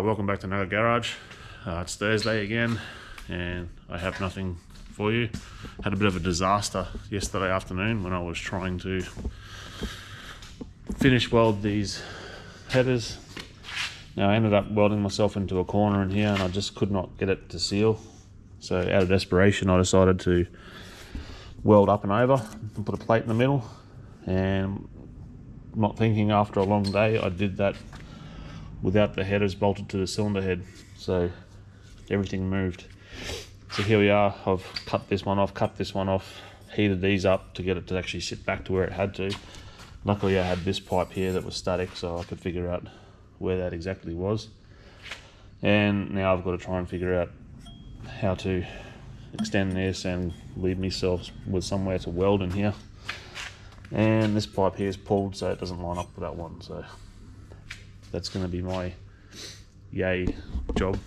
welcome back to Nugget Garage. It's Thursday again, and I have nothing for you. Had a bit of a disaster yesterday afternoon when I was trying to finish weld these headers. Now I ended up welding myself into a corner in here, and I just could not get it to seal. So out of desperation, I decided to weld up and over and put a plate in the middle. And not thinking, after a long day, I did that without the headers bolted to the cylinder head, so everything moved. So here we are. I've cut this one off, heated these up to get it to actually sit back to where it had to. Luckily I had this pipe here that was static, so I could figure out where that exactly was. And now I've got to try and figure out how to extend this and leave myself with somewhere to weld in here. And this pipe here is pulled, so it doesn't line up with that one, so that's going to be my yay job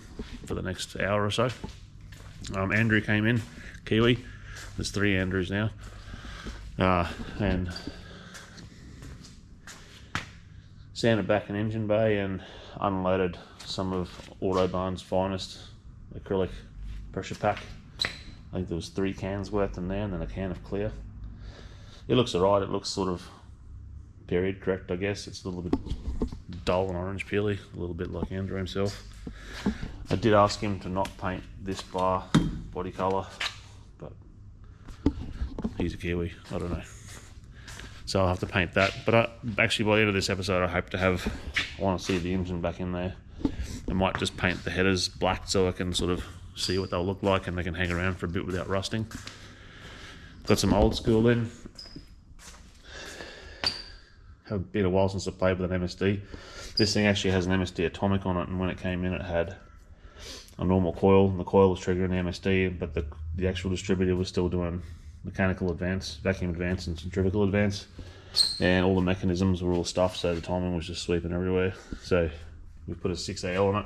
for the next hour or so. Andrew came in, Kiwi. There's 3 Andrews now, and sanded back an engine bay and unloaded some of Autobahn's finest acrylic pressure pack. I think there was 3 cans worth in there, and then a can of clear. It looks alright. It looks sort of period correct, I guess. It's a little bit dull and orange peely, a little bit like Andrew himself. I did ask him to not paint this bar body colour, but he's a Kiwi, I don't know. So I'll have to paint that. But actually by the end of this episode, I hope to have, I want to see the engine back in there. I might just paint the headers black so I can sort of see what they'll look like and they can hang around for a bit without rusting. Got some old school in. Have been a while since I played with an MSD. This thing actually has an MSD atomic on it, and when it came in it had a normal coil, and the coil was triggering the MSD, but the actual distributor was still doing mechanical advance, vacuum advance and centrifugal advance, and all the mechanisms were all stuffed, so the timing was just sweeping everywhere. So we put a 6AL on it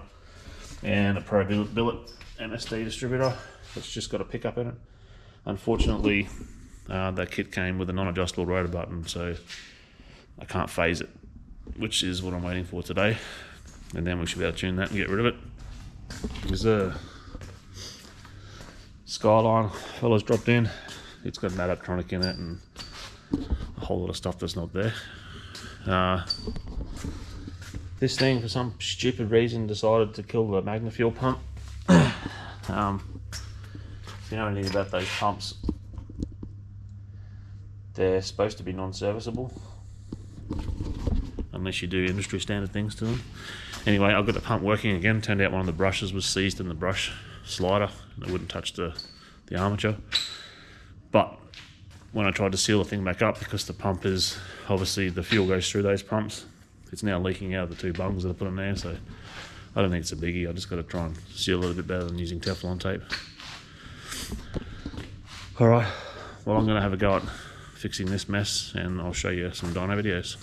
and a Pro Billet MSD distributor that's just got a pickup in it. Unfortunately, that kit came with a non-adjustable rotor button, so I can't phase it, which is what I'm waiting for today, and then we should be able to tune that and get rid of it. There's a Skyline fella's dropped in. It's got an adaptronic in it and a whole lot of stuff that's not there. This thing, for some stupid reason, decided to kill the Magnafuel pump. If you know anything about those pumps, they're supposed to be non-serviceable unless you do industry standard things to them. Anyway, I've got the pump working again. Turned out one of the brushes was seized in the brush slider and it wouldn't touch the armature. But when I tried to seal the thing back up, because the pump is, obviously the fuel goes through those pumps, it's now leaking out of the 2 bungs that I put in there, so I don't think it's a biggie. I just got to try and seal it a bit better than using Teflon tape. Alright, well I'm going to have a go at fixing this mess, and I'll show you some dyno videos.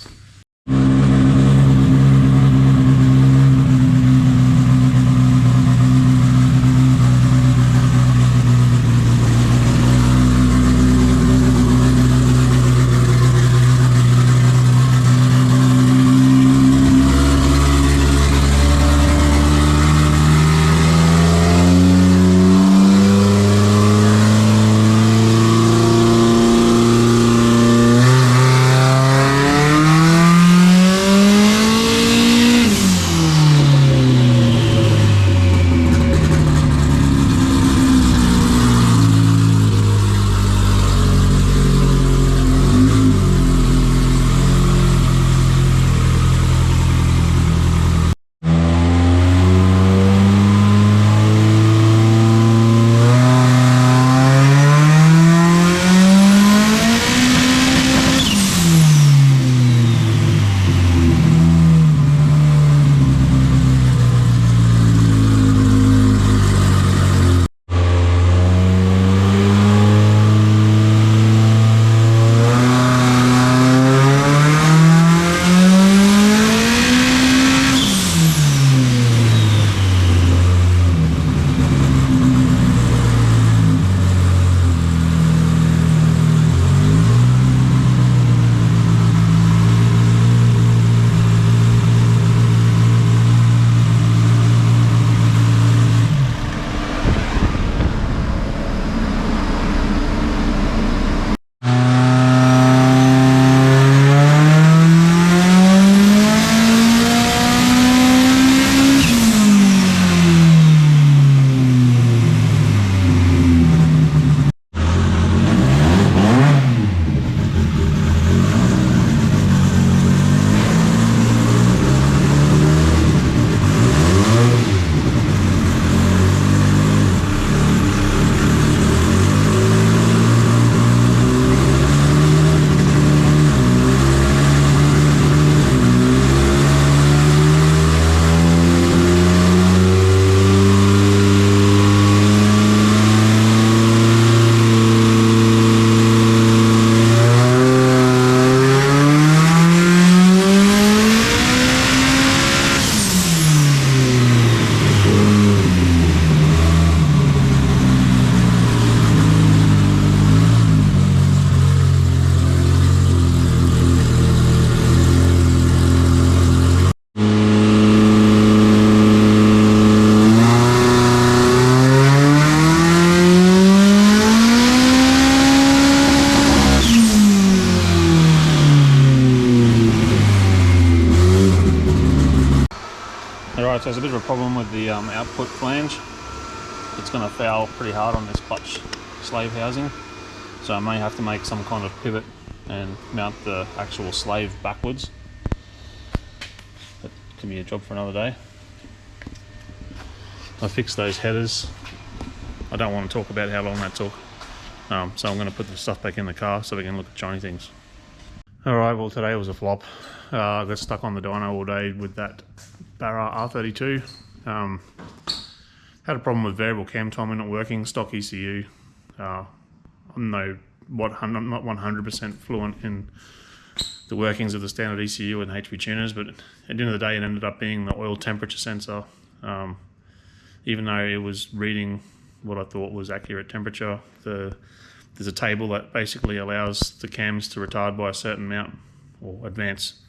Alright, so there's a bit of a problem with the output flange. It's going to foul pretty hard on this clutch slave housing, so I may have to make some kind of pivot and mount the actual slave backwards. That can be a job for another day. I fixed those headers. I don't want to talk about how long that took, so I'm going to put the stuff back in the car so we can look at shiny things. Alright, well today was a flop. I got stuck on the dyno all day with that Barra R32. Had a problem with variable cam timing not working, stock ECU. I'm not 100% fluent in the workings of the standard ECU and HP tuners, but at the end of the day it ended up being the oil temperature sensor. Even though it was reading what I thought was accurate temperature, there's a table that basically allows the cams to retard by a certain amount or advance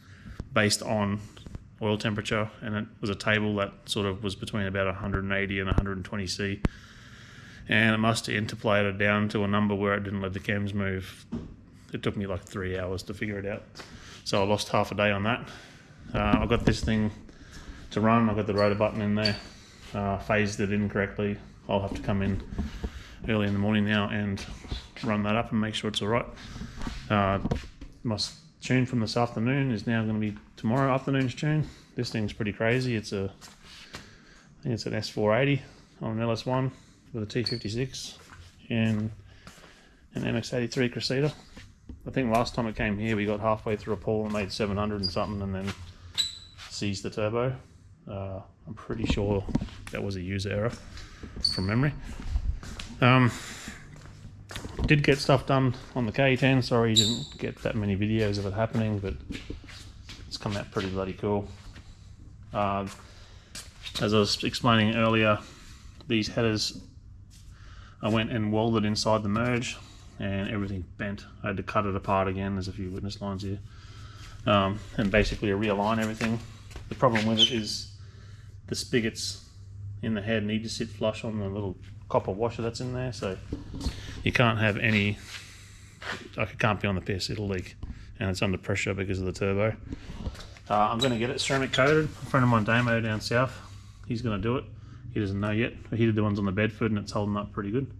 based on oil temperature, and it was a table that sort of was between about 180 and 120 C, and it must have interpolated down to a number where it didn't let the cams move. It took me like 3 hours to figure it out, so I lost half a day on that. I got this thing to run. I got the rotor button in there, phased it incorrectly. I'll have to come in early in the morning now and run that up and make sure it's all right. My tune from this afternoon is now going to be tomorrow afternoon's tune. This thing's pretty crazy. I think it's an S480 on an LS1 with a T56 and an MX83 Crusader. I think last time it came here we got halfway through a pull and made 700 and something and then seized the turbo. I'm pretty sure that was a user error from memory. Did get stuff done on the KE10. Sorry you didn't get that many videos of it happening, but it's come out pretty bloody cool. As I was explaining earlier, these headers I went and welded inside the merge and everything bent. I had to cut it apart again. There's a few witness lines here, and basically realign everything. The problem with it is the spigots in the head need to sit flush on the little copper washer that's in there, so you can't have any, like it can't be on the piss, it'll leak, and it's under pressure because of the turbo. I'm going to get it ceramic coated. A friend of mine, Damo down south, he's going to do it. He doesn't know yet. He did the ones on the Bedford and it's holding up pretty good,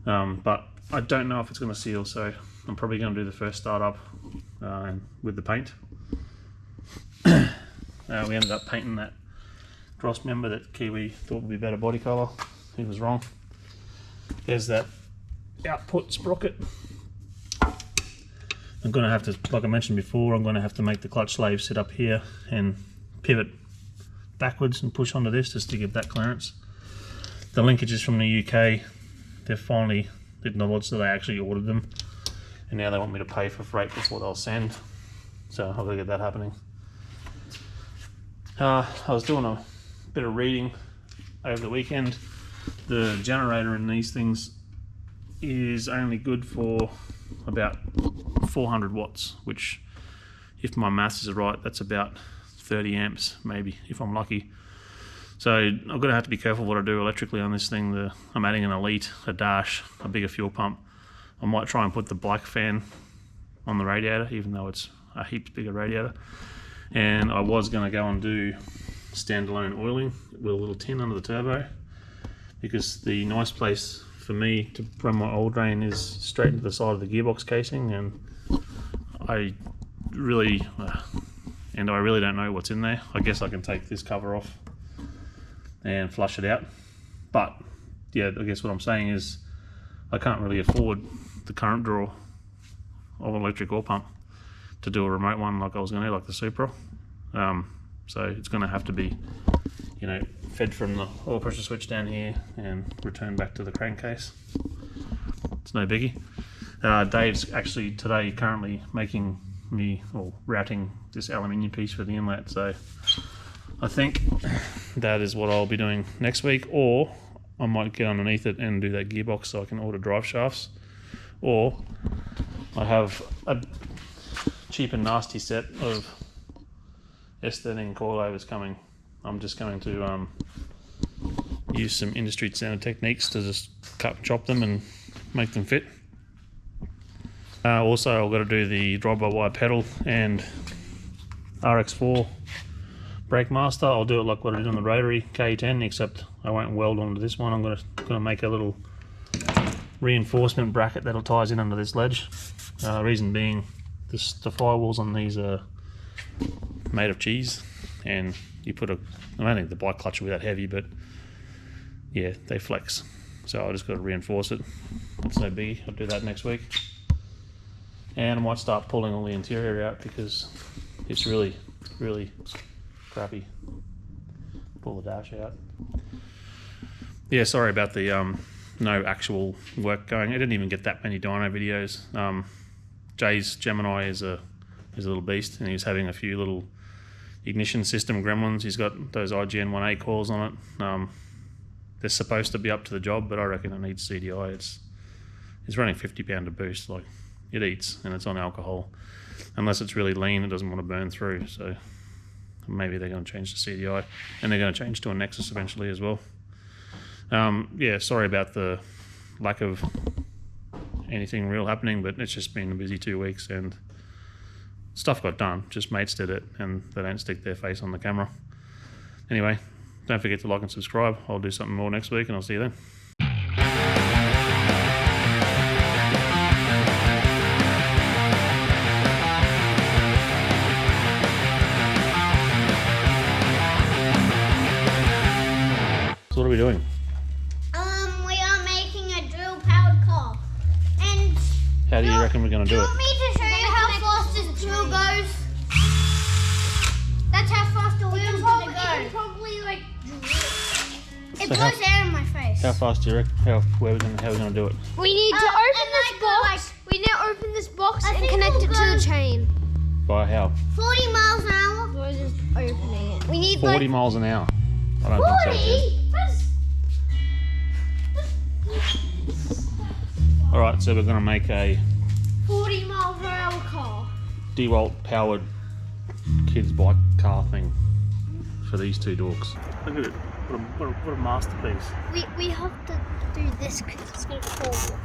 but I don't know if it's going to seal, so I'm probably going to do the first startup with the paint. We ended up painting that cross member that Kiwi thought would be better body colour. He was wrong. There's that output sprocket. I'm going to have to, like I mentioned before, I'm going to have to make the clutch slave sit up here and pivot backwards and push onto this just to give that clearance. The linkages from the UK, they've finally acknowledged that they actually ordered them, and now they want me to pay for freight before they'll send, so I've got to get that happening. I was doing a bit of reading over the weekend. The generator in these things is only good for about 400 watts, which, if my maths is right, that's about 30 amps maybe, if I'm lucky. So I'm going to have to be careful what I do electrically on this thing. I'm adding an Elite, a dash, a bigger fuel pump. I might try and put the black fan on the radiator, even though it's a heaps bigger radiator. And I was going to go and do standalone oiling with a little tin under the turbo, because the nice place for me to run my oil drain is straight into the side of the gearbox casing, and I really don't know what's in there. I guess I can take this cover off and flush it out, but yeah, I guess what I'm saying is I can't really afford the current draw of an electric oil pump to do a remote one like I was going to, like the Supra. So it's going to have to be, you know, fed from the oil pressure switch down here and returned back to the crankcase. It's no biggie. Dave's actually today currently making me, or routing this aluminium piece for the inlet, so I think that is what I'll be doing next week, or I might get underneath it and do that gearbox so I can order drive shafts, or I have a cheap and nasty set of S13 coilovers coming. I'm just going to use some industry standard techniques to just cut and chop them and make them fit. Also, I've got to do the drive-by-wire pedal and RX4 brake master. I'll do it like what I did on the rotary KE10, except I won't weld onto this one. I'm gonna make a little reinforcement bracket that'll ties in under this ledge. Reason being, the firewalls on these are made of cheese, and you put I don't think the bike clutch will be that heavy, but yeah, they flex. So I just got to reinforce it. It's no biggie. I'll do that next week. And I might start pulling all the interior out because it's really, really crappy. Pull the dash out. Yeah, sorry about the no actual work going. I didn't even get that many dyno videos. Jay's Gemini is a little beast, and he's having a few little ignition system gremlins. He's got those IGN 1A coils on it. They're supposed to be up to the job, but I reckon it needs CDI. It's running 50 pound to boost. Like, it eats, and it's on alcohol. Unless it's really lean, it doesn't want to burn through. So maybe they're going to change to CDI, and they're going to change to a Nexus eventually as well. Yeah, sorry about the lack of anything real happening, but it's just been a busy 2 weeks, and stuff got done. Just mates did it, and they don't stick their face on the camera. Anyway, don't forget to like and subscribe. I'll do something more next week, and I'll see you then. So what are we doing? We are making a drill-powered car. And how do you reckon we're going to do it? Do you want me to show you how fast this drill goes? That's how fast the wheel's going to go. Probably like it blows air in my face. How fast do you reckon? How are we going to do it? We need to open this box. We need to open this box and connect it to the chain. By how? 40 miles an hour. We're just opening it. We need 40 miles an hour. I don't think so. 40? Alright, so we're going to make a 40 mile per hour car. DeWalt powered kids bike car thing for these two dorks. Look at it. What a masterpiece. We have to do this because it's going to fall.